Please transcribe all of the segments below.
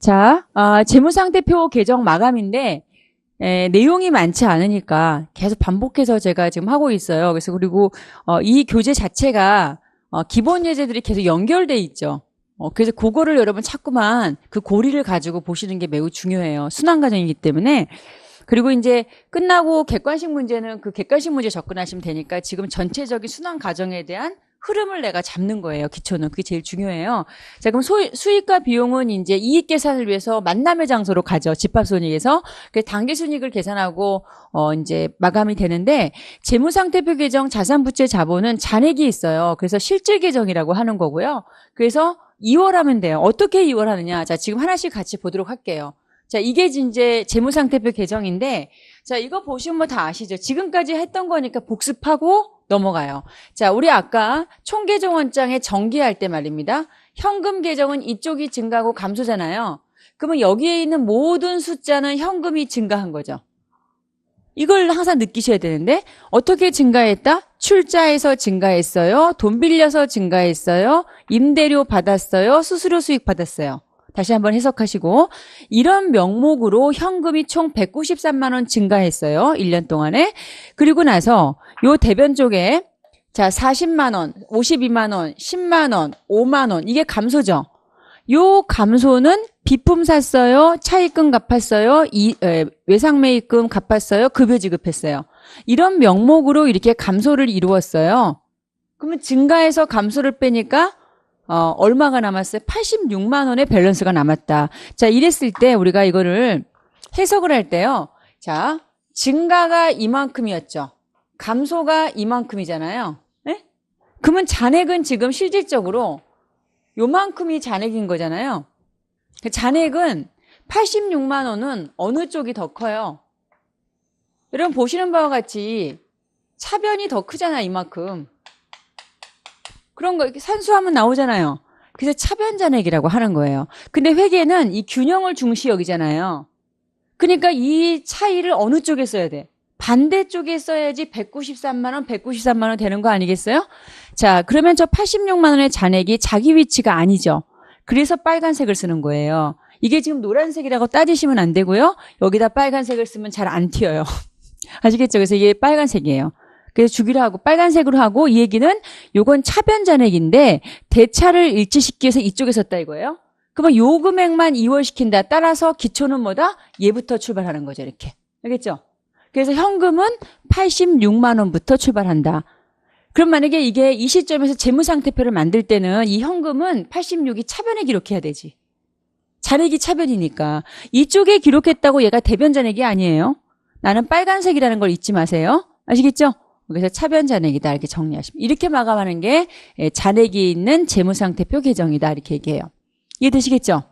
자, 재무상태표 개정 마감인데, 내용이 많지 않으니까 계속 반복해서 제가 지금 하고 있어요. 그래서 그리고, 이 교재 자체가, 기본 예제들이 계속 연결돼 있죠. 그래서 그거를 여러분 자꾸만 그 고리를 가지고 보시는 게 매우 중요해요. 순환 과정이기 때문에. 그리고 이제 끝나고 객관식 문제는 그 객관식 문제 접근하시면 되니까 지금 전체적인 순환 과정에 대한 흐름을 내가 잡는 거예요. 기초는. 그게 제일 중요해요. 자, 그럼 수익과 비용은 이제 이익 계산을 위해서 만남의 장소로 가죠. 집합손익에서. 그래서 당기순이익을 계산하고, 이제 마감이 되는데, 재무상태표 계정 자산부채 자본은 잔액이 있어요. 그래서 실질 계정이라고 하는 거고요. 그래서 2월 하면 돼요. 어떻게 2월 하느냐. 자, 지금 하나씩 같이 보도록 할게요. 자, 이게 이제 재무상태표 계정인데, 자, 이거 보시면 뭐 다 아시죠? 지금까지 했던 거니까 복습하고 넘어가요. 자, 우리 아까 총계정원장에 정기할 때 말입니다. 현금 계정은 이쪽이 증가하고 감소잖아요. 그러면 여기에 있는 모든 숫자는 현금이 증가한 거죠. 이걸 항상 느끼셔야 되는데 어떻게 증가했다? 출자해서 증가했어요. 돈 빌려서 증가했어요. 임대료 받았어요. 수수료 수익 받았어요. 다시 한번 해석하시고 이런 명목으로 현금이 총 193만 원 증가했어요. 1년 동안에. 그리고 나서 요 대변 쪽에 자 40만 원, 52만 원, 10만 원, 5만 원 이게 감소죠. 요 감소는 비품 샀어요. 차입금 갚았어요. 외상매입금 갚았어요. 급여 지급했어요. 이런 명목으로 이렇게 감소를 이루었어요. 그러면 증가해서 감소를 빼니까 얼마가 남았어요? 86만 원의 밸런스가 남았다. 자, 이랬을 때 우리가 이거를 해석을 할 때요. 자, 증가가 이만큼이었죠. 감소가 이만큼이잖아요. 네? 그러면 잔액은 지금 실질적으로 요만큼이 잔액인 거잖아요. 잔액은 86만 원은 어느 쪽이 더 커요? 여러분 보시는 바와 같이 차변이 더 크잖아요. 이만큼. 그런 거 이렇게 산수하면 나오잖아요. 그래서 차변 잔액이라고 하는 거예요. 근데 회계는 이 균형을 중시 여기잖아요. 그러니까 이 차이를 어느 쪽에 써야 돼? 반대쪽에 써야지 193만 원, 193만 원 되는 거 아니겠어요? 자, 그러면 저 86만 원의 잔액이 자기 위치가 아니죠. 그래서 빨간색을 쓰는 거예요. 이게 지금 노란색이라고 따지시면 안 되고요. 여기다 빨간색을 쓰면 잘 안 튀어요. 아시겠죠? 그래서 이게 빨간색이에요. 그래서 주기로 하고 빨간색으로 하고 이 얘기는 요건 차변 잔액인데 대차를 일치시키기 위해서 이쪽에 썼다 이거예요. 그러면 요 금액만 이월시킨다. 따라서 기초는 뭐다? 얘부터 출발하는 거죠. 이렇게. 알겠죠? 그래서 현금은 86만 원부터 출발한다. 그럼 만약에 이게 이 시점에서 재무상태표를 만들 때는 이 현금은 86이 차변에 기록해야 되지. 잔액이 차변이니까. 이쪽에 기록했다고 얘가 대변 잔액이 아니에요. 나는 빨간색이라는 걸 잊지 마세요. 아시겠죠? 그래서 차변 잔액이다 이렇게 정리하시면 이렇게 마감하는 게 잔액이 있는 재무상태표 계정이다 이렇게 얘기해요. 이해되시겠죠?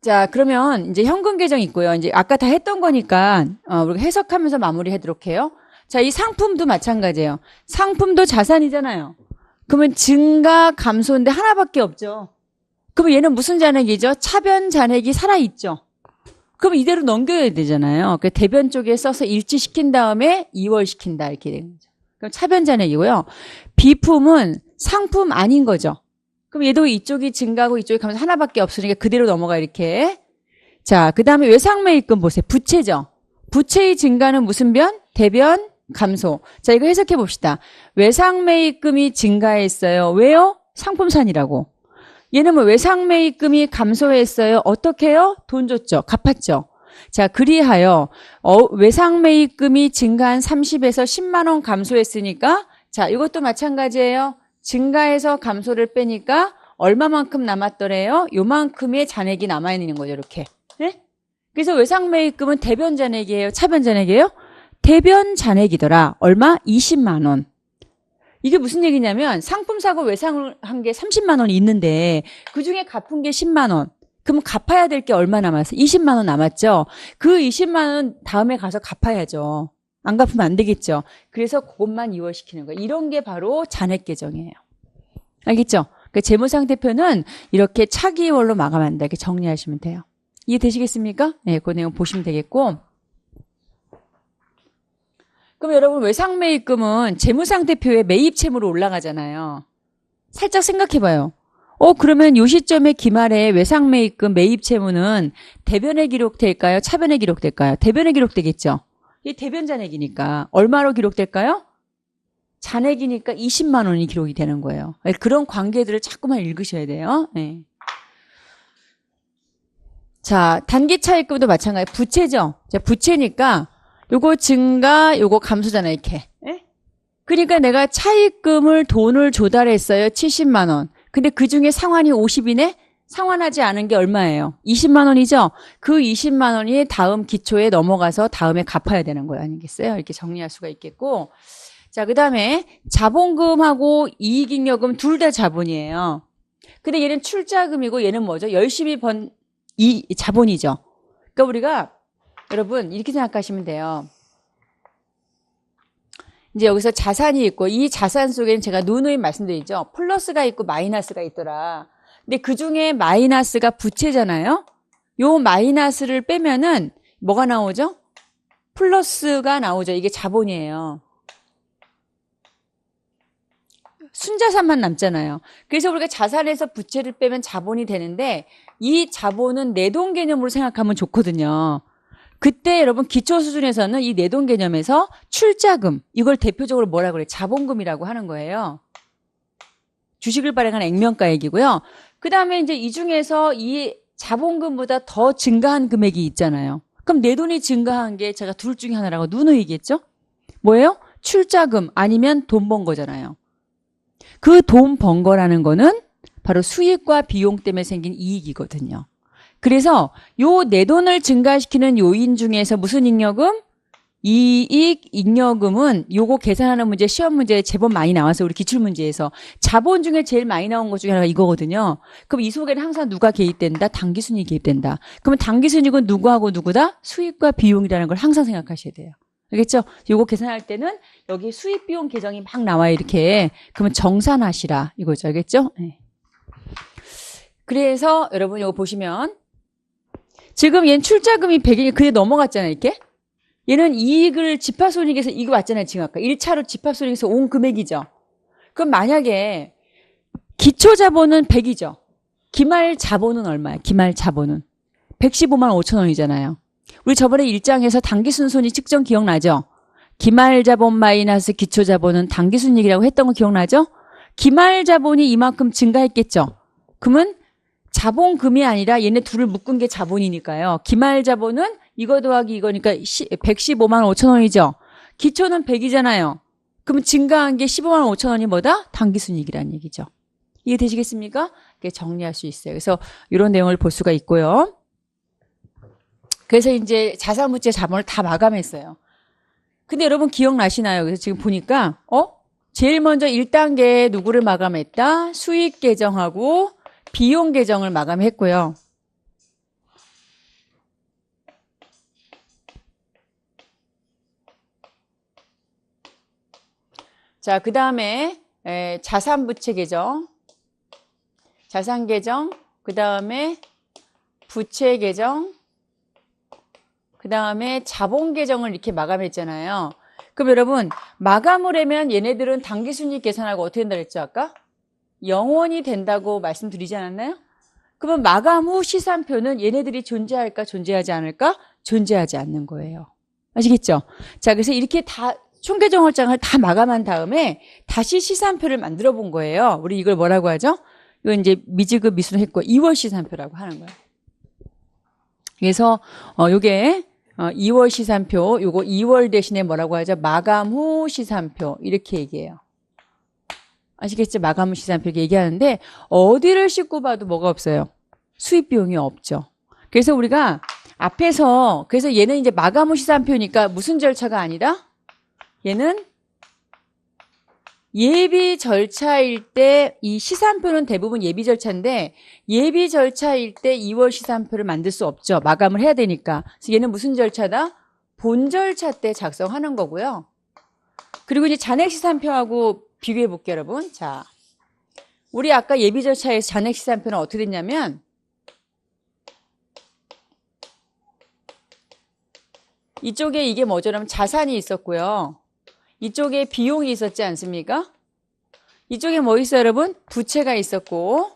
자, 그러면 이제 현금 계정 있고요. 이제 아까 다 했던 거니까 우리가 해석하면서 마무리하도록 해요. 자, 이 상품도 마찬가지예요. 상품도 자산이잖아요. 그러면 증가, 감소인데 하나밖에 없죠. 그러면 얘는 무슨 잔액이죠? 차변 잔액이 살아있죠. 그럼 이대로 넘겨야 되잖아요. 그 대변 쪽에 써서 일치시킨 다음에 이월시킨다 이렇게 되는 거죠. 그럼 차변 잔액이고요. 비품은 상품 아닌 거죠. 그럼 얘도 이쪽이 증가하고 이쪽이 감소 하나밖에 없으니까 그대로 넘어가 이렇게. 자, 그 다음에 외상매입금 보세요. 부채죠. 부채의 증가는 무슨 변? 대변, 감소. 자, 이거 해석해 봅시다. 외상매입금이 증가했어요. 왜요? 상품산이라고. 얘는 뭐 외상매입금이 감소했어요. 어떻게 해요? 돈 줬죠. 갚았죠. 자, 그리하여 외상매입금이 증가한 30에서 10만 원 감소했으니까 자, 이것도 마찬가지예요. 증가해서 감소를 빼니까 얼마만큼 남았더래요? 요만큼의 잔액이 남아있는 거죠. 이렇게. 네? 그래서 외상매입금은 대변 잔액이에요? 차변 잔액이에요? 대변 잔액이더라. 얼마? 20만 원. 이게 무슨 얘기냐면 상품 사고 외상을 한 게 30만 원이 있는데 그중에 갚은 게 10만 원. 그럼 갚아야 될 게 얼마 남았어요? 20만 원 남았죠. 그 20만 원 다음에 가서 갚아야죠. 안 갚으면 안 되겠죠. 그래서 그것만 이월시키는 거예요. 이런 게 바로 잔액 계정이에요. 알겠죠? 그 재무상태표는 이렇게 차기월로 마감한다. 이렇게 정리하시면 돼요. 이해되시겠습니까? 네, 그 내용 보시면 되겠고. 그럼 여러분 외상매입금은 재무상태표에 매입채무로 올라가잖아요. 살짝 생각해봐요. 그러면 요 시점에 기말에 외상매입금 매입 채무는 대변에 기록될까요? 차변에 기록될까요? 대변에 기록되겠죠. 이 대변 잔액이니까 얼마로 기록될까요? 잔액이니까 20만 원이 기록이 되는 거예요. 그런 관계들을 자꾸만 읽으셔야 돼요. 네. 자, 단기 차입금도 마찬가지. 부채죠. 자, 부채니까 요거 증가, 요거 감소잖아요, 이렇게. 예? 그러니까 내가 차입금을 돈을 조달했어요. 70만 원. 근데 그 중에 상환이 50이네? 상환하지 않은 게 얼마예요? 20만 원이죠? 그 20만 원이 다음 기초에 넘어가서 다음에 갚아야 되는 거예요. 아니겠어요? 이렇게 정리할 수가 있겠고. 자, 그 다음에 자본금하고 이익잉여금 둘 다 자본이에요. 근데 얘는 출자금이고 얘는 뭐죠? 열심히 번 이 자본이죠. 그러니까 우리가 여러분 이렇게 생각하시면 돼요. 이제 여기서 자산이 있고 이 자산 속에는 제가 누누이 말씀드리죠. 플러스가 있고 마이너스가 있더라. 근데 그중에 마이너스가 부채잖아요. 요 마이너스를 빼면은 뭐가 나오죠? 플러스가 나오죠. 이게 자본이에요. 순자산만 남잖아요. 그래서 우리가 자산에서 부채를 빼면 자본이 되는데 이 자본은 내돈 개념으로 생각하면 좋거든요. 그때 여러분 기초 수준에서는 이 내돈 개념에서 출자금 이걸 대표적으로 뭐라 그래요? 자본금이라고 하는 거예요. 주식을 발행한 액면가액이고요. 그 다음에 이제 이 중에서 이 자본금보다 더 증가한 금액이 있잖아요. 그럼 내돈이 증가한 게 제가 둘 중에 하나라고 누누이 얘기했죠? 뭐예요? 출자금 아니면 돈 번 거잖아요. 그 돈 번 거라는 거는 바로 수익과 비용 때문에 생긴 이익이거든요. 그래서 요 내돈을 증가시키는 요인 중에서 무슨 잉여금? 이익, 잉여금은 요거 계산하는 문제, 시험 문제에 제법 많이 나와서 우리 기출문제에서 자본 중에 제일 많이 나온 것 중에 하나가 이거거든요. 그럼 이 속에는 항상 누가 개입된다? 당기순이익이 개입된다. 그러면 당기순이익은 누구하고 누구다? 수익과 비용이라는 걸 항상 생각하셔야 돼요. 알겠죠? 요거 계산할 때는 여기 수익 비용 계정이 막 나와요, 이렇게. 그러면 정산하시라 이거죠. 알겠죠? 네. 그래서 여러분 이거 보시면 지금 얘는 출자금이 100이 그게 넘어갔잖아요, 이렇게. 얘는 이익을 집합손익에서 이거 왔잖아요, 지금 아까. 1차로 집합손익에서 온 금액이죠. 그럼 만약에 기초자본은 100이죠. 기말자본은 얼마예요? 기말자본은 115만 5천 원이잖아요. 우리 저번에 1장에서 당기순손익 측정 기억나죠? 기말자본 마이너스 기초자본은 당기순이익이라고 했던 거 기억나죠? 기말자본이 이만큼 증가했겠죠? 그러면 자본금이 아니라 얘네 둘을 묶은 게 자본이니까요. 기말자본은 이거 더하기 이거니까 115만 5천 원이죠. 기초는 100이잖아요. 그럼 증가한 게 15만 5천 원이 뭐다? 당기순이익이라는 얘기죠. 이해 되시겠습니까? 이렇게 정리할 수 있어요. 그래서 이런 내용을 볼 수가 있고요. 그래서 이제 자산부채 자본을 다 마감했어요. 근데 여러분 기억나시나요? 그래서 지금 보니까 제일 먼저 1단계에 누구를 마감했다? 수익 계정하고 비용 계정을 마감했고요. 자, 그 다음에 자산부채 계정, 자산 계정, 그 다음에 부채 계정, 그 다음에 자본 계정을 이렇게 마감했잖아요. 그럼 여러분 마감을 하면 얘네들은 당기순이익 계산하고 어떻게 된다 그랬죠 아까? 0원이 된다고 말씀드리지 않았나요? 그러면 마감 후 시산표는 얘네들이 존재할까 존재하지 않을까? 존재하지 않는 거예요. 아시겠죠? 자, 그래서 이렇게 다 총계정월장을 다 마감한 다음에 다시 시산표를 만들어 본 거예요. 우리 이걸 뭐라고 하죠? 이건 이제 미지급 미수는 했고 2월 시산표라고 하는 거예요. 그래서 요게 2월 시산표, 요거 2월 대신에 뭐라고 하죠? 마감 후 시산표 이렇게 얘기해요. 아시겠죠? 마감 후 시산표 이렇게 얘기하는데 어디를 씻고 봐도 뭐가 없어요? 수입 비용이 없죠. 그래서 우리가 앞에서 그래서 얘는 이제 마감 후 시산표니까 무슨 절차가 아니라 얘는 예비 절차일 때 이 시산표는 대부분 예비 절차인데 예비 절차일 때 2월 시산표를 만들 수 없죠. 마감을 해야 되니까. 그래서 얘는 무슨 절차다? 본 절차 때 작성하는 거고요. 그리고 이제 잔액 시산표하고 비교해 볼게요, 여러분. 자, 우리 아까 예비 절차에서 잔액 시산표는 어떻게 됐냐면 이쪽에 이게 뭐죠? 그러면 자산이 있었고요. 이쪽에 비용이 있었지 않습니까? 이쪽에 뭐 있어요, 여러분? 부채가 있었고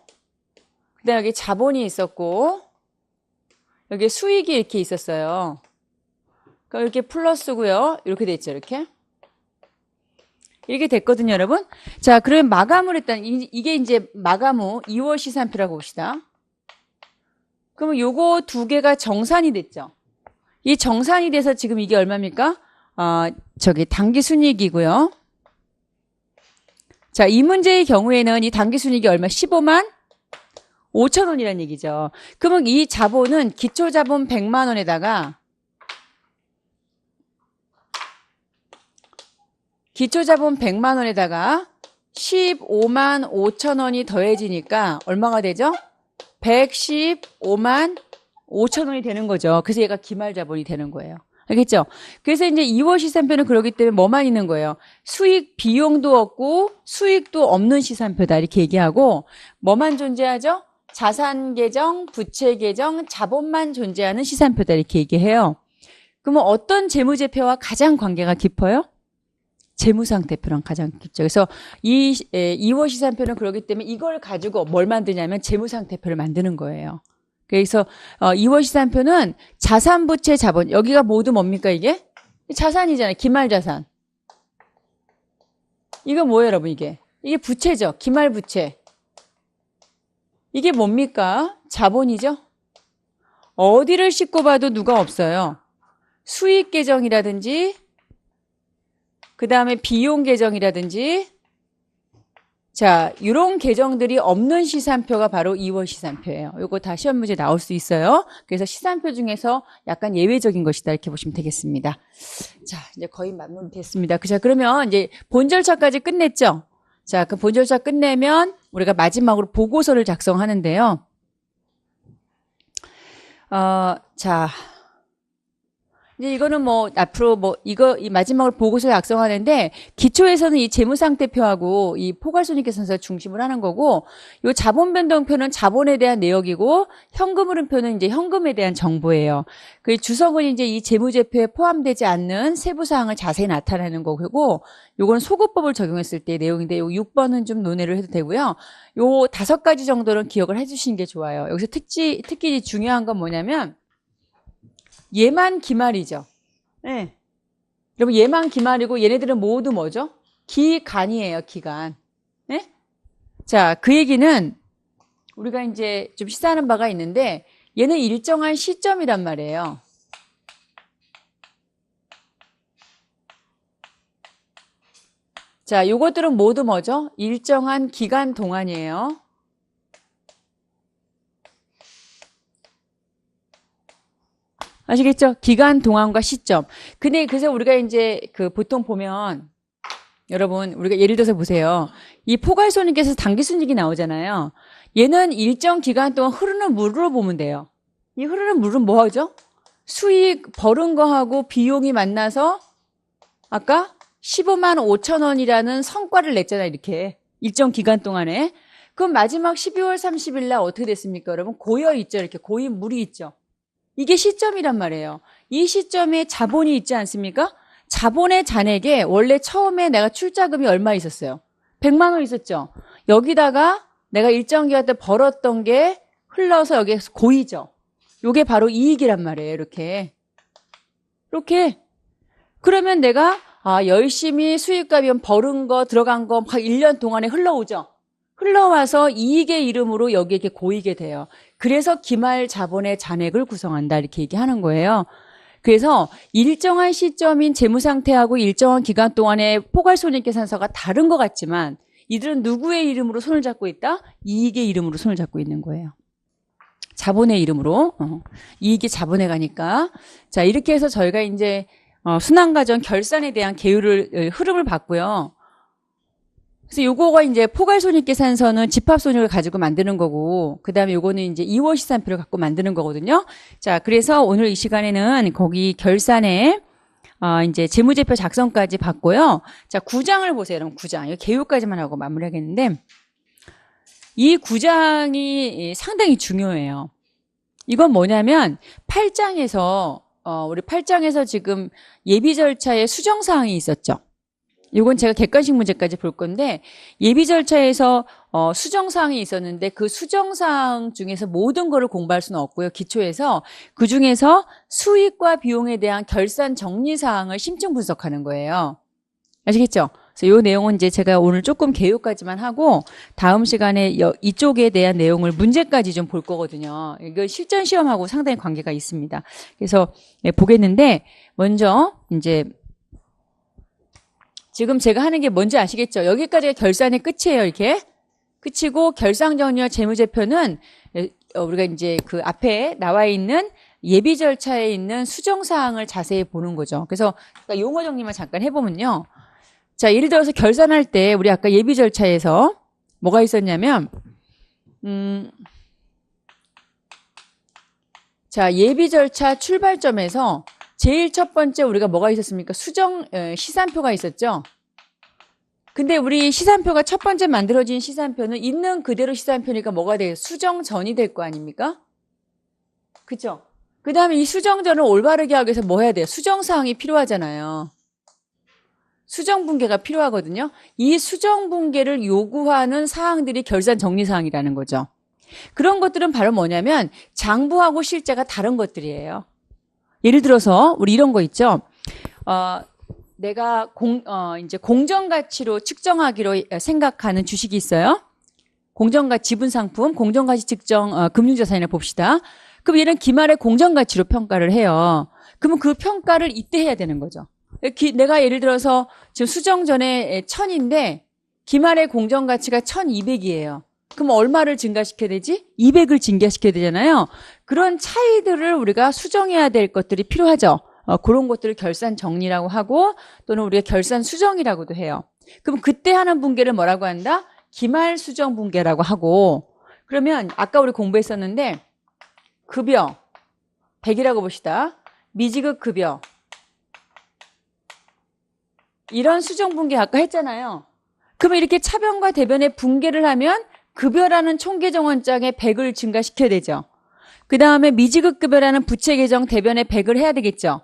그다음에 여기 자본이 있었고 여기 수익이 이렇게 있었어요. 그러니까 이렇게 플러스고요. 이렇게 됐죠. 이렇게 됐거든요, 여러분. 자, 그러면 마감을 했다는 이게 이제 마감 후 2월 시산표라고 봅시다. 그러면 요거 두 개가 정산이 됐죠. 이 정산이 돼서 지금 이게 얼마입니까? 당기 순이익이고요. 자, 이 문제의 경우에는 이 당기 순이익이 얼마? 15만 5천 원이라는 얘기죠. 그러면 이 자본은 기초 자본 100만 원에다가 기초 자본 100만 원에다가 15만 5천 원이 더해지니까 얼마가 되죠? 115만 5천 원이 되는 거죠. 그래서 얘가 기말 자본이 되는 거예요. 알겠죠? 그래서 이제 2월 시산표는 그러기 때문에 뭐만 있는 거예요? 수익 비용도 없고 수익도 없는 시산표다 이렇게 얘기하고 뭐만 존재하죠? 자산 계정, 부채 계정, 자본만 존재하는 시산표다 이렇게 얘기해요. 그러면 어떤 재무제표와 가장 관계가 깊어요? 재무상태표랑 가장 깊죠. 그래서 2월 시산표는 그러기 때문에 이걸 가지고 뭘 만드냐면 재무상태표를 만드는 거예요. 그래서 2월 시산표는 자산, 부채, 자본 여기가 모두 뭡니까 이게? 자산이잖아요. 기말자산. 이거 뭐예요 여러분 이게? 이게 부채죠. 기말부채. 이게 뭡니까? 자본이죠. 어디를 씻고 봐도 누가 없어요. 수익 계정이라든지 그 다음에 비용 계정이라든지 자, 이런 계정들이 없는 시산표가 바로 2월 시산표예요. 이거 다 시험 문제 나올 수 있어요. 그래서 시산표 중에서 약간 예외적인 것이다 이렇게 보시면 되겠습니다. 자, 이제 거의 마무리됐습니다. 자, 그러면 이제 본절차까지 끝냈죠? 자, 그 본절차 끝내면 우리가 마지막으로 보고서를 작성하는데요. 자. 이제 이거는 앞으로 이 마지막으로 보고서 작성하는데, 기초에서는 이 재무상태표하고 이 포괄손익계산서를 중심을 하는 거고, 요 자본변동표는 자본에 대한 내역이고, 현금흐름표는 이제 현금에 대한 정보예요. 그 주석은 이제 이 재무제표에 포함되지 않는 세부사항을 자세히 나타내는 거고, 요건 소급법을 적용했을 때 내용인데, 요 6번은 좀 논의를 해도 되고요. 요 5가지 정도는 기억을 해주시는 게 좋아요. 여기서 특히 중요한 건 뭐냐면, 얘만 기말이죠. 네. 여러분 얘만 기말이고 얘네들은 모두 뭐죠? 기간이에요. 기간. 네? 자, 그 얘기는 우리가 이제 좀 시사하는 바가 있는데 얘는 일정한 시점이란 말이에요. 자, 요것들은 모두 뭐죠? 일정한 기간 동안이에요. 아시겠죠? 기간 동안과 시점. 근데 그래서 우리가 이제 보통 보면 여러분 우리가 예를 들어서 보세요. 이 포괄손익에서 당기순이익이 나오잖아요. 얘는 일정 기간 동안 흐르는 물로 보면 돼요. 이 흐르는 물은 뭐 하죠? 수익 벌은 거하고 비용이 만나서 아까 15만 5천 원이라는 성과를 냈잖아요. 이렇게 일정 기간 동안에. 그럼 마지막 12월 30일 날 어떻게 됐습니까? 여러분 고여 있죠. 이렇게 고인 물이 있죠. 이게 시점이란 말이에요. 이 시점에 자본이 있지 않습니까? 자본의 잔액에 원래 처음에 내가 출자금이 얼마 있었어요? 100만 원 있었죠? 여기다가 내가 일정 기간 때 벌었던 게 흘러서 여기에 고이죠? 요게 바로 이익이란 말이에요. 이렇게. 그러면 내가 열심히 수익값이 벌은 거 들어간 거 막 1년 동안에 흘러오죠? 흘러와서 이익의 이름으로 여기에 이렇게 고이게 돼요. 그래서 기말 자본의 잔액을 구성한다 이렇게 얘기하는 거예요. 그래서 일정한 시점인 재무상태하고 일정한 기간 동안의 포괄손익계산서가 다른 것 같지만 이들은 누구의 이름으로 손을 잡고 있다? 이익의 이름으로 손을 잡고 있는 거예요. 자본의 이름으로. 이익이 자본에 가니까. 자, 이렇게 해서 저희가 이제 순환과정 결산에 대한 흐름을 봤고요. 그래서 요거가 이제 포괄손익계산서는 집합손익을 가지고 만드는 거고, 그 다음에 요거는 이제 2월 시산표를 갖고 만드는 거거든요. 자, 그래서 오늘 이 시간에는 거기 결산에, 이제 재무제표 작성까지 봤고요. 자, 9장을 보세요. 여러분, 9장. 이거 개요까지만 하고 마무리하겠는데, 이 9장이 상당히 중요해요. 이건 뭐냐면, 8장에서, 우리 8장에서 지금 예비 절차에 수정사항이 있었죠. 이건 제가 객관식 문제까지 볼 건데 예비 절차에서 수정사항이 있었는데 그 수정사항 중에서 모든 거를 공부할 수는 없고요. 기초에서 그중에서 수익과 비용에 대한 결산 정리사항을 심층 분석하는 거예요. 아시겠죠? 그래서 이 내용은 이제 제가 오늘 조금 개요까지만 하고 다음 시간에 이쪽에 대한 내용을 문제까지 좀 볼 거거든요. 이거 실전 시험하고 상당히 관계가 있습니다. 그래서 보겠는데 먼저 이제 지금 제가 하는 게 뭔지 아시겠죠? 여기까지가 결산의 끝이에요, 이렇게. 끝이고, 결상정리와 재무제표는 우리가 이제 그 앞에 나와 있는 예비 절차에 있는 수정사항을 자세히 보는 거죠. 그래서 용어 정리만 잠깐 해보면요. 자, 예를 들어서 결산할 때 우리 아까 예비 절차에서 뭐가 있었냐면, 자, 예비 절차 출발점에서 제일 첫 번째 우리가 뭐가 있었습니까? 수정 시산표가 있었죠. 근데 우리 시산표가 첫 번째 만들어진 시산표는 있는 그대로 시산표니까 뭐가 돼요? 수정전이 될 거 아닙니까? 그쵸? 그 다음에 이 수정전을 올바르게 하기 위해서 뭐 해야 돼요? 수정사항이 필요하잖아요. 수정분계가 필요하거든요. 이 수정분계를 요구하는 사항들이 결산정리사항이라는 거죠. 그런 것들은 바로 뭐냐면 장부하고 실제가 다른 것들이에요. 예를 들어서 우리 이런 거 있죠. 내가 이제 공정가치로 측정하기로 생각하는 주식이 있어요. 공정가치 지분상품, 공정가치 측정 금융자산이나 봅시다. 그럼 얘는 기말의 공정가치로 평가를 해요. 그러면 그 평가를 이때 해야 되는 거죠. 내가 예를 들어서 지금 수정 전에 1000인데 기말의 공정가치가 1200이에요. 그럼 얼마를 증가시켜야 되지? 200을 증가시켜야 되잖아요. 그런 차이들을 우리가 수정해야 될 것들이 필요하죠. 그런 것들을 결산 정리라고 하고 또는 우리가 결산 수정이라고도 해요. 그럼 그때 하는 분계를 뭐라고 한다? 기말 수정 분계라고 하고 그러면 아까 우리 공부했었는데 급여 100이라고 봅시다. 미지급 급여 이런 수정 분계 아까 했잖아요. 그러면 이렇게 차변과 대변의 분계를 하면 급여라는 총계정원장에 100을 증가시켜야 되죠. 그 다음에 미지급 급여라는 부채 계정 대변에 100을 해야 되겠죠.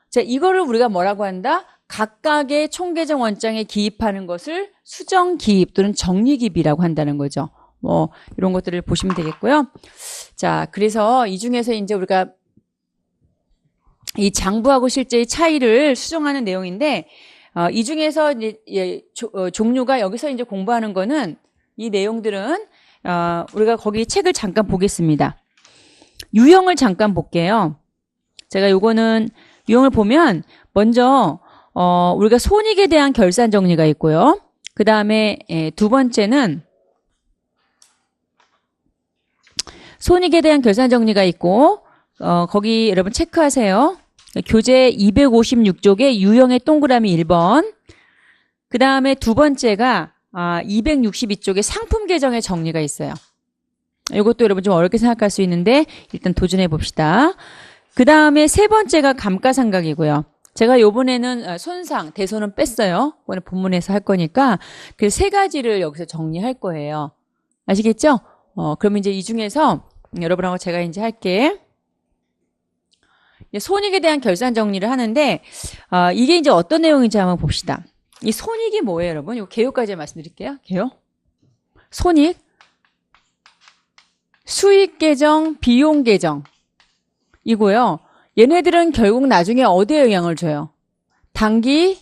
자, 이거를 우리가 뭐라고 한다? 각각의 총계정 원장에 기입하는 것을 수정 기입 또는 정리 기입이라고 한다는 거죠. 뭐 이런 것들을 보시면 되겠고요. 자, 그래서 이 중에서 이제 우리가 이 장부하고 실제의 차이를 수정하는 내용인데 이 중에서 이제 종류가 여기서 이제 공부하는 거는 이 내용들은 우리가 거기 책을 잠깐 보겠습니다. 유형을 잠깐 볼게요. 제가 요거는 유형을 보면 먼저 우리가 손익에 대한 결산 정리가 있고요. 그 다음에 두 번째는 손익에 대한 결산 정리가 있고 거기 여러분 체크하세요. 교재 256쪽에 유형의 동그라미 1번. 그 다음에 두 번째가 262쪽에 상품 계정의 정리가 있어요. 이것도 여러분 좀 어렵게 생각할 수 있는데 일단 도전해 봅시다. 그 다음에 세 번째가 감가상각이고요. 제가 요번에는 손상, 대손은 뺐어요. 이번에 본문에서 할 거니까 그 세 가지를 여기서 정리할 거예요. 아시겠죠? 그러면 이제 이 중에서 여러분하고 제가 이제 할게. 손익에 대한 결산 정리를 하는데 이게 이제 어떤 내용인지 한번 봅시다. 이 손익이 뭐예요, 여러분? 이거 개요까지 말씀드릴게요. 개요. 손익, 수익 계정, 비용 계정. 이고요. 얘네들은 결국 나중에 어디에 영향을 줘요? 단기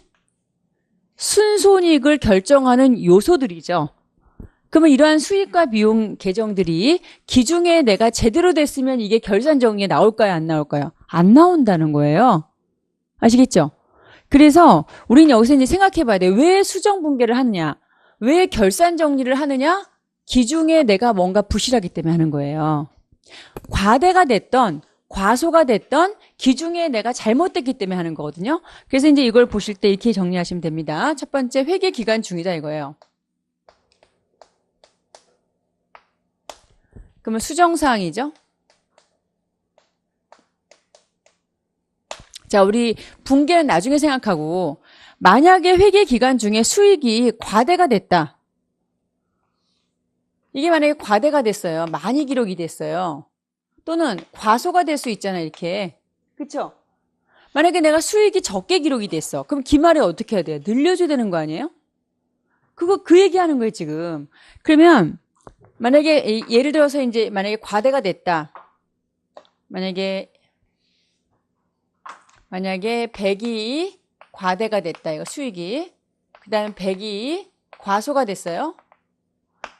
순손익을 결정하는 요소들이죠. 그러면 이러한 수익과 비용 계정들이 기중에 내가 제대로 됐으면 이게 결산 정리에 나올까요? 안 나올까요? 안 나온다는 거예요. 아시겠죠? 그래서 우리는 여기서 이제 생각해 봐야 돼요. 왜 수정 분계를 하느냐? 왜 결산 정리를 하느냐? 기중에 내가 뭔가 부실하기 때문에 하는 거예요. 과대가 됐던 과소가 됐던 기중에 내가 잘못됐기 때문에 하는 거거든요. 그래서 이제 이걸 보실 때 이렇게 정리하시면 됩니다. 첫 번째, 회계 기간 중이다 이거예요. 그러면 수정사항이죠. 자, 우리 분계는 나중에 생각하고 만약에 회계 기간 중에 수익이 과대가 됐다. 이게 만약에 과대가 됐어요. 많이 기록이 됐어요. 또는 과소가 될 수 있잖아요. 이렇게. 그렇죠? 만약에 내가 수익이 적게 기록이 됐어. 그럼 기말에 어떻게 해야 돼요? 늘려줘야 되는 거 아니에요? 그 얘기하는 거예요, 지금. 그러면 만약에 예를 들어서 이제 만약에 과대가 됐다. 만약에 100이 과대가 됐다. 이거 수익이. 그다음에 100이 과소가 됐어요.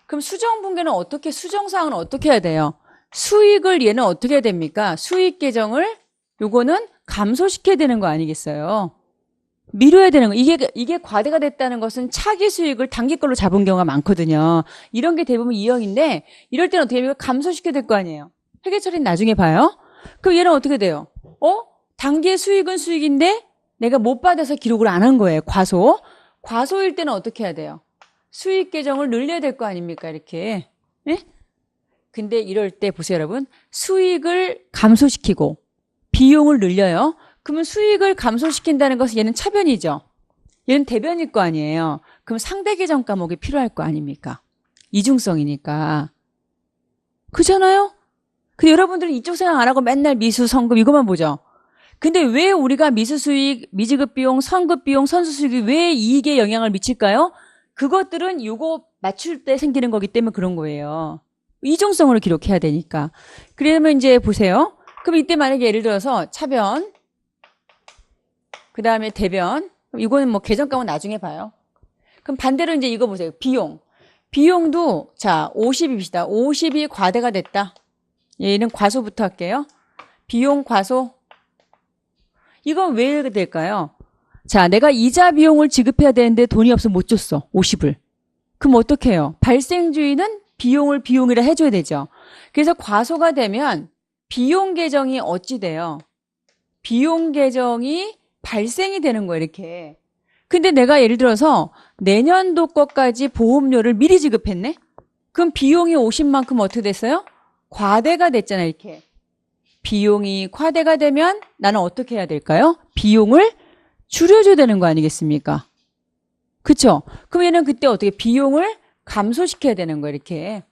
그럼 수정분계는 수정사항은 어떻게 해야 돼요? 수익을 얘는 어떻게 해야 됩니까? 수익 계정을 요거는 감소시켜야 되는 거 아니겠어요? 미뤄야 되는 거. 이게 과대가 됐다는 것은 차기 수익을 단기 걸로 잡은 경우가 많거든요. 이런 게 대부분 이형인데 이럴 때는 어떻게 해요? 과소시켜야 될 거 아니에요. 회계 처리는 나중에 봐요. 그럼 얘는 어떻게 돼요? 단기의 수익은 수익인데 내가 못 받아서 기록을 안 한 거예요. 과소일 때는 어떻게 해야 돼요? 수익 계정을 늘려야 될 거 아닙니까? 이렇게. 네? 근데 이럴 때 보세요, 여러분. 수익을 감소시키고 비용을 늘려요. 그러면 수익을 감소시킨다는 것은 얘는 차변이죠. 얘는 대변일 거 아니에요. 그럼 상대 계정 과목이 필요할 거 아닙니까? 이중성이니까. 그렇잖아요? 근데 여러분들은 이쪽 생각 안 하고 맨날 미수, 성급 이것만 보죠. 근데 왜 우리가 미수수익, 미지급비용, 선급비용, 선수수익이 왜 이익에 영향을 미칠까요? 그것들은 요거 맞출 때 생기는 거기 때문에 그런 거예요. 이중성으로 기록해야 되니까. 그러면 이제 보세요. 그럼 이때 만약에 예를 들어서 차변, 그 다음에 대변, 그럼 이거는 뭐 계정값은 나중에 봐요. 그럼 반대로 이제 이거 보세요. 비용. 비용도 자 50입시다. 50이 과대가 됐다. 얘는 과소부터 할게요. 비용 과소. 이건 왜 될까요? 자, 내가 이자 비용을 지급해야 되는데 돈이 없어 못 줬어. 50을. 그럼 어떻게 해요? 발생주의는 비용을 비용이라 해줘야 되죠. 그래서 과소가 되면 비용 계정이 어찌 돼요? 비용 계정이 발생이 되는 거예요, 이렇게. 근데 내가 예를 들어서 내년도 것까지 보험료를 미리 지급했네? 그럼 비용이 50만큼 어떻게 됐어요? 과대가 됐잖아요, 이렇게. 비용이 과대가 되면 나는 어떻게 해야 될까요? 비용을 줄여줘야 되는 거 아니겠습니까? 그쵸? 그럼 얘는 그때 어떻게 비용을 감소시켜야 되는 거예요, 이렇게.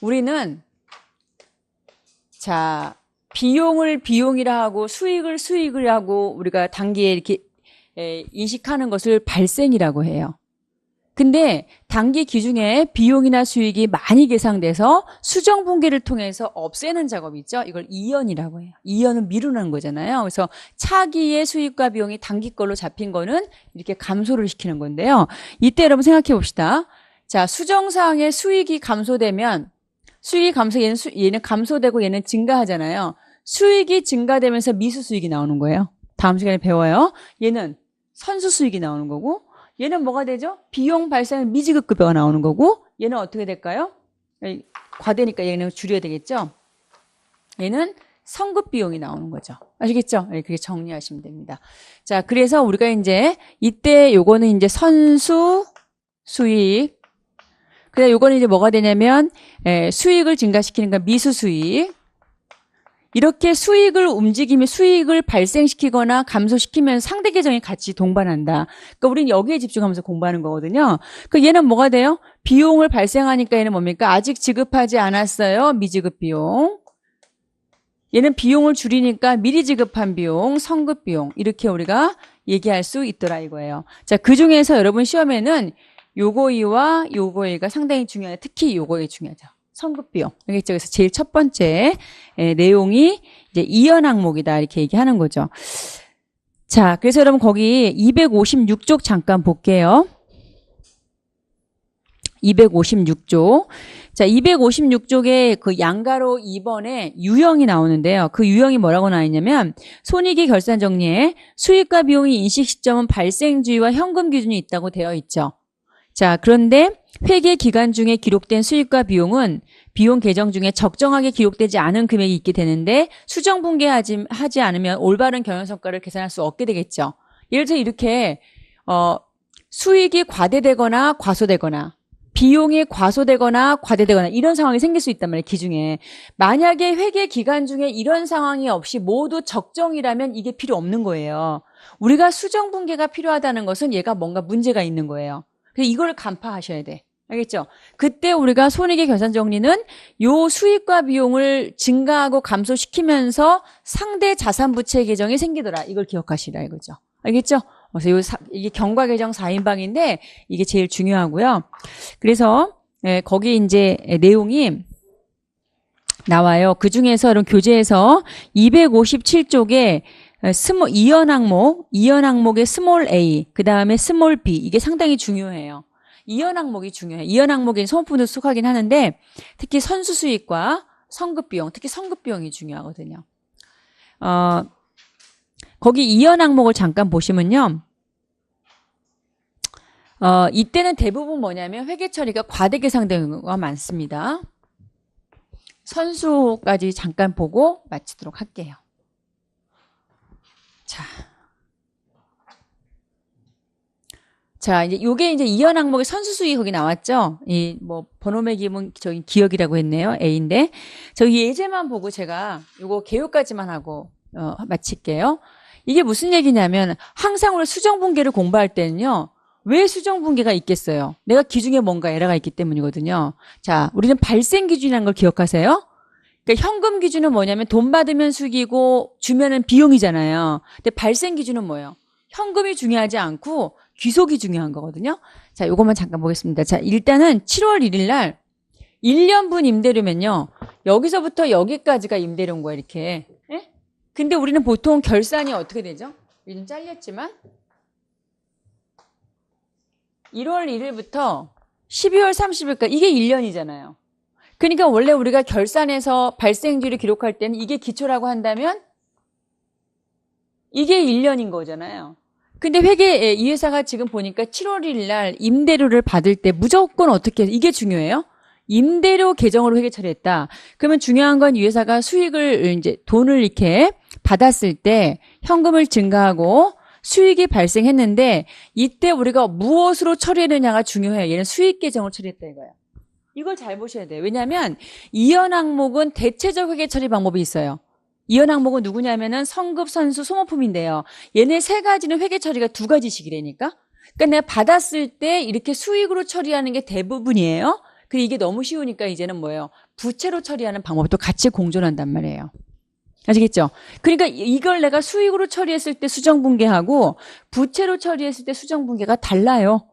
우리는 자, 비용을 비용이라 하고 수익을 수익을 하고 우리가 단기에 이렇게 인식하는 것을 발생이라고 해요. 근데 단기 기준에 비용이나 수익이 많이 계상돼서 수정 분기를 통해서 없애는 작업이 있죠. 이걸 이연이라고 해요. 이연은 미루는 거잖아요. 그래서 차기의 수익과 비용이 단기 걸로 잡힌 거는 이렇게 감소를 시키는 건데요. 이때 여러분 생각해 봅시다. 자, 수정사항의 수익이 감소되면 수익이 감소, 얘는 감소되고 얘는 증가하잖아요. 수익이 증가되면서 미수 수익이 나오는 거예요. 다음 시간에 배워요. 얘는 선수 수익이 나오는 거고 얘는 뭐가 되죠? 비용 발생 미지급급여가 나오는 거고 얘는 어떻게 될까요? 과대니까 얘는 줄여야 되겠죠? 얘는 선급 비용이 나오는 거죠. 아시겠죠? 네, 그렇게 정리하시면 됩니다. 자, 그래서 우리가 이제 이때 요거는 이제 선수 수익 그다음 요거는 이제 뭐가 되냐면 수익을 증가시키는 건 미수 수익. 이렇게 수익을 움직이면 수익을 발생시키거나 감소시키면 상대 계정이 같이 동반한다. 그러니까 우리는 여기에 집중하면서 공부하는 거거든요. 그 얘는 뭐가 돼요? 비용을 발생하니까 얘는 뭡니까? 아직 지급하지 않았어요. 미지급 비용. 얘는 비용을 줄이니까 미리 지급한 비용, 선급 비용 이렇게 우리가 얘기할 수 있더라 이거예요. 자, 그 중에서 여러분 시험에는 요거이와 요거이가 상당히 중요해요. 특히 요거이 중요하죠. 선급 비용. 알겠죠? 그래서 제일 첫 번째 내용이 이제 이연 항목이다 이렇게 얘기하는 거죠. 자, 그래서 여러분 거기 256쪽 잠깐 볼게요. 256쪽. 자, 256쪽에 그 양가로 2번에 유형이 나오는데요. 그 유형이 뭐라고 나와 있냐면 손익이 결산 정리에 수익과 비용의 인식 시점은 발생주의와 현금 기준이 있다고 되어 있죠. 자, 그런데 회계 기간 중에 기록된 수익과 비용은 비용 계정 중에 적정하게 기록되지 않은 금액이 있게 되는데 수정 분계하지 않으면 올바른 경영성과를 계산할 수 없게 되겠죠. 예를 들어 이렇게 수익이 과대되거나 과소되거나 비용이 과소되거나 과대되거나 이런 상황이 생길 수 있단 말이에요. 기중에. 만약에 회계 기간 중에 이런 상황이 없이 모두 적정이라면 이게 필요 없는 거예요. 우리가 수정 분계가 필요하다는 것은 얘가 뭔가 문제가 있는 거예요. 그래서 이걸 간파하셔야 돼. 알겠죠? 그때 우리가 손익의 결산 정리는 요 수익과 비용을 증가하고 감소시키면서 상대 자산 부채 계정이 생기더라. 이걸 기억하시라 이거죠. 알겠죠? 그래서 이게 경과 계정 4인방인데 이게 제일 중요하고요. 그래서 거기 이제 내용이 나와요. 그 중에서 이런 교재에서 257쪽에 이연 항목의 스몰 a, 그 다음에 스몰 b, 이게 상당히 중요해요. 이연 항목이 중요해요. 이연 항목이 소모품도 속하긴 하는데 특히 선수 수익과 성급 비용, 특히 성급 비용이 중요하거든요. 거기 이연 항목을 잠깐 보시면요. 이때는 대부분 뭐냐면 회계 처리가 과대 계상되는 경우가 많습니다. 선수까지 잠깐 보고 마치도록 할게요. 자, 이제 요게 이제 이연 항목의 선수 수익 거기 나왔죠? 이 뭐 번호 매김은 저기 기억이라고 했네요. A인데. 저기 예제만 보고 제가 요거 개요까지만 하고 마칠게요. 이게 무슨 얘기냐면 항상 우리 수정분계를 공부할 때는요. 왜 수정분계가 있겠어요? 내가 기준에 뭔가 에러가 있기 때문이거든요. 자, 우리는 발생 기준이라는 걸 기억하세요? 그러니까 현금 기준은 뭐냐면 돈 받으면 수익이고 주면은 비용이잖아요. 근데 발생 기준은 뭐예요? 현금이 중요하지 않고 귀속이 중요한 거거든요. 자, 요것만 잠깐 보겠습니다. 자, 일단은 7월 1일 날 1년분 임대료면요. 여기서부터 여기까지가 임대료인 거예요, 이렇게. 예? 근데 우리는 보통 결산이 어떻게 되죠? 좀 잘렸지만 1월 1일부터 12월 30일까지 이게 1년이잖아요. 그러니까 원래 우리가 결산해서 발생지를 기록할 때는 이게 기초라고 한다면 이게 1년인 거잖아요. 근데 이 회사가 지금 보니까 7월 1일 날 임대료를 받을 때 무조건 어떻게 해서 이게 중요해요? 임대료 계정으로 회계 처리했다. 그러면 중요한 건 이 회사가 수익을 이제 돈을 이렇게 받았을 때 현금을 증가하고 수익이 발생했는데 이때 우리가 무엇으로 처리했느냐가 중요해요. 얘는 수익 계정으로 처리했다 이거예요. 이걸 잘 보셔야 돼요. 왜냐하면 이연 항목은 대체적 회계 처리 방법이 있어요. 이연 항목은 누구냐면은 성급, 선수, 소모품인데요. 얘네 세 가지는 회계 처리가 두 가지씩이라니까. 그러니까 내가 받았을 때 이렇게 수익으로 처리하는 게 대부분이에요. 근데 이게 너무 쉬우니까 이제는 뭐예요? 부채로 처리하는 방법도 같이 공존한단 말이에요. 아시겠죠? 그러니까 이걸 내가 수익으로 처리했을 때 수정분계하고 부채로 처리했을 때 수정분계가 달라요.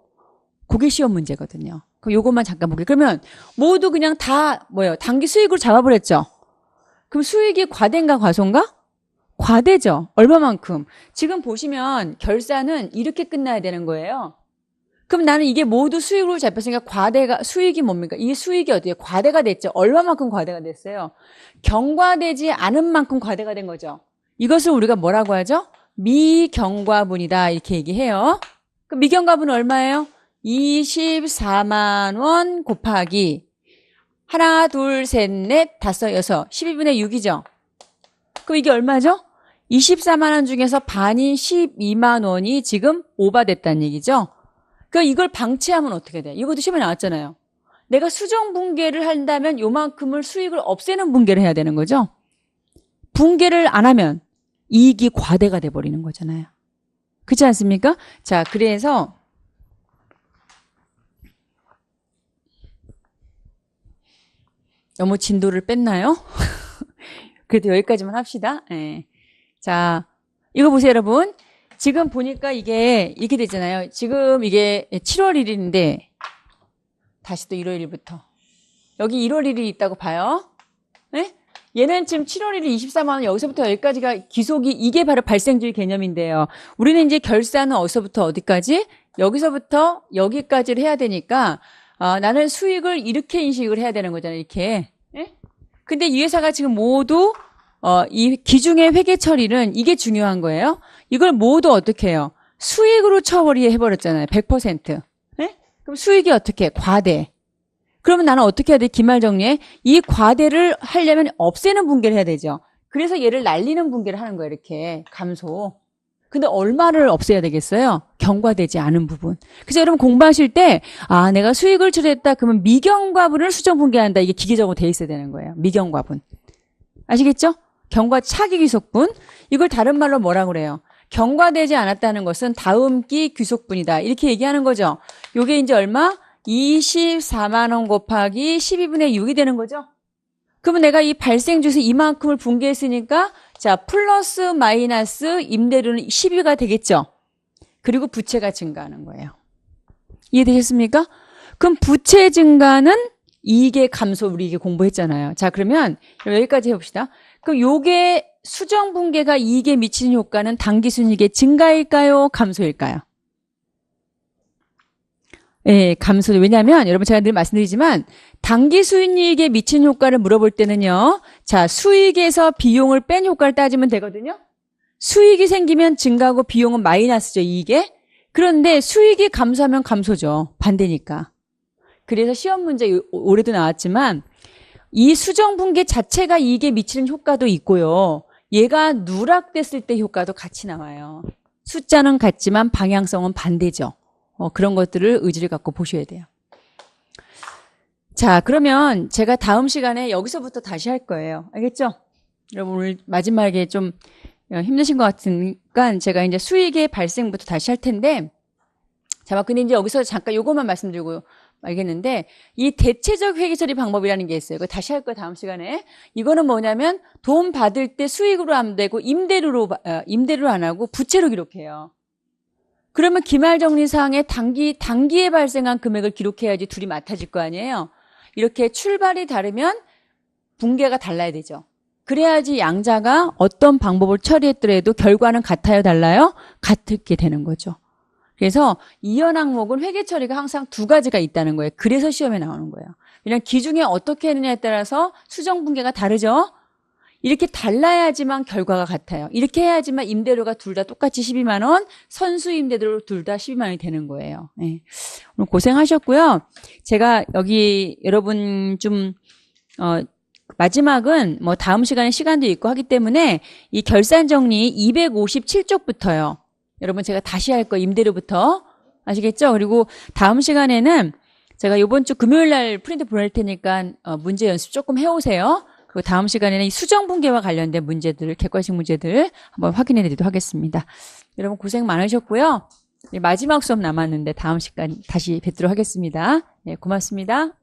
그게 시험 문제거든요. 그럼 요것만 잠깐 볼게요. 그러면 모두 그냥 다 뭐예요? 단기 수익으로 잡아버렸죠? 그럼 수익이 과대인가 과소인가? 과대죠. 얼마만큼? 지금 보시면 결산은 이렇게 끝나야 되는 거예요. 그럼 나는 이게 모두 수익으로 잡혔으니까 수익이 뭡니까? 이 수익이 어떻게 과대가 됐죠? 얼마만큼 과대가 됐어요? 경과되지 않은 만큼 과대가 된 거죠. 이것을 우리가 뭐라고 하죠? 미경과분이다 이렇게 얘기해요. 그럼 미경과분은 얼마예요? 24만 원 곱하기 하나, 둘, 셋, 넷, 다섯, 여섯, 12분의 6이죠. 그럼 이게 얼마죠? 24만 원 중에서 반인 12만 원이 지금 오바됐다는 얘기죠. 그럼 이걸 방치하면 어떻게 돼? 이것도 시험에 나왔잖아요. 내가 수정 분계를 한다면 요만큼을 수익을 없애는 분계를 해야 되는 거죠. 분계를 안 하면 이익이 과대가 돼버리는 거잖아요. 그렇지 않습니까? 자, 그래서 너무 진도를 뺐나요? 그래도 여기까지만 합시다. 네. 자, 이거 보세요, 여러분. 지금 보니까 이게 이렇게 되잖아요. 지금 이게 7월 1일인데 다시 또 1월 1일부터 여기 1월 1일이 있다고 봐요. 네? 얘는 지금 7월 1일 24만 원 여기서부터 여기까지가 기속이 이게 바로 발생주의 개념인데요. 우리는 이제 결산은 어디서부터 어디까지? 여기서부터 여기까지를 해야 되니까 나는 수익을 이렇게 인식을 해야 되는 거잖아요. 이렇게. 네? 근데 이 회사가 지금 모두 이 기중의 회계 처리는 이게 중요한 거예요. 이걸 모두 어떻게 해요? 수익으로 처리해버렸잖아요. 100%. 네? 그럼 수익이 어떻게? 과대. 그러면 나는 어떻게 해야 돼? 기말 정리해. 이 과대를 하려면 없애는 분계를 해야 되죠. 그래서 얘를 날리는 분계를 하는 거예요. 이렇게 감소. 근데 얼마를 없애야 되겠어요? 경과되지 않은 부분. 그래서 여러분 공부하실 때 내가 수익을 처리했다. 그러면 미경과분을 수정 분계한다. 이게 기계적으로 돼 있어야 되는 거예요. 미경과분. 아시겠죠? 경과 차기 귀속분. 이걸 다른 말로 뭐라고 그래요? 경과되지 않았다는 것은 다음 기 귀속분이다. 이렇게 얘기하는 거죠. 요게 이제 얼마? 24만 원 곱하기 12분의 6이 되는 거죠. 그러면 내가 이 발생 주에서 이만큼을 분개했으니까 자 플러스 마이너스 임대료는 12가 되겠죠. 그리고 부채가 증가하는 거예요. 이해되셨습니까? 그럼 부채 증가는 이익의 감소 우리 이게 공부했잖아요. 자 그러면 여기까지 해봅시다. 그럼 요게 수정 분개가 이익에 미치는 효과는 당기순이익의 증가일까요? 감소일까요? 예, 감소. 왜냐하면 여러분 제가 늘 말씀드리지만 당기순이익에 미치는 효과를 물어볼 때는요. 자 수익에서 비용을 뺀 효과를 따지면 되거든요. 수익이 생기면 증가하고 비용은 마이너스죠. 이익에. 그런데 수익이 감소하면 감소죠. 반대니까. 그래서 시험 문제 올해도 나왔지만 이 수정 분개 자체가 이익에 미치는 효과도 있고요. 얘가 누락됐을 때 효과도 같이 나와요. 숫자는 같지만 방향성은 반대죠. 그런 것들을 의지를 갖고 보셔야 돼요. 자, 그러면 제가 다음 시간에 여기서부터 다시 할 거예요. 알겠죠? 여러분 오늘 마지막에 좀 힘드신 것 같으니까 제가 이제 수익의 발생부터 다시 할 텐데 자, 근데 이제 여기서 잠깐 요것만 말씀드리고 알겠는데 이 대체적 회계처리 방법이라는 게 있어요. 이거 다시 할 거예요. 다음 시간에. 이거는 뭐냐면 돈 받을 때 수익으로 안 되고 임대료로 안 하고 부채로 기록해요. 그러면 기말정리사항에 단기에 발생한 금액을 기록해야지 둘이 맞아질 거 아니에요. 이렇게 출발이 다르면 분계가 달라야 되죠. 그래야지 양자가 어떤 방법을 처리했더라도 결과는 같아요, 달라요? 같게 되는 거죠. 그래서 이연 항목은 회계 처리가 항상 두 가지가 있다는 거예요. 그래서 시험에 나오는 거예요. 왜냐하면 기중에 어떻게 했느냐에 따라서 수정 분계가 다르죠. 이렇게 달라야지만 결과가 같아요. 이렇게 해야지만 임대료가 둘 다 똑같이 12만 원, 선수 임대료 둘 다 12만 원이 되는 거예요. 네. 오늘 고생하셨고요. 제가 여기 여러분 좀 마지막은 뭐 다음 시간에 시간도 있고 하기 때문에 이 결산 정리 257쪽부터요. 여러분 제가 다시 할 거예요. 임대료부터. 아시겠죠? 그리고 다음 시간에는 제가 이번 주 금요일 날 프린트 보낼 테니까 문제 연습 조금 해오세요. 그리고 다음 시간에는 이 수정 분계와 관련된 문제들, 객관식 문제들 한번 확인해 드리도록 하겠습니다. 여러분 고생 많으셨고요. 마지막 수업 남았는데 다음 시간 다시 뵙도록 하겠습니다. 네, 고맙습니다.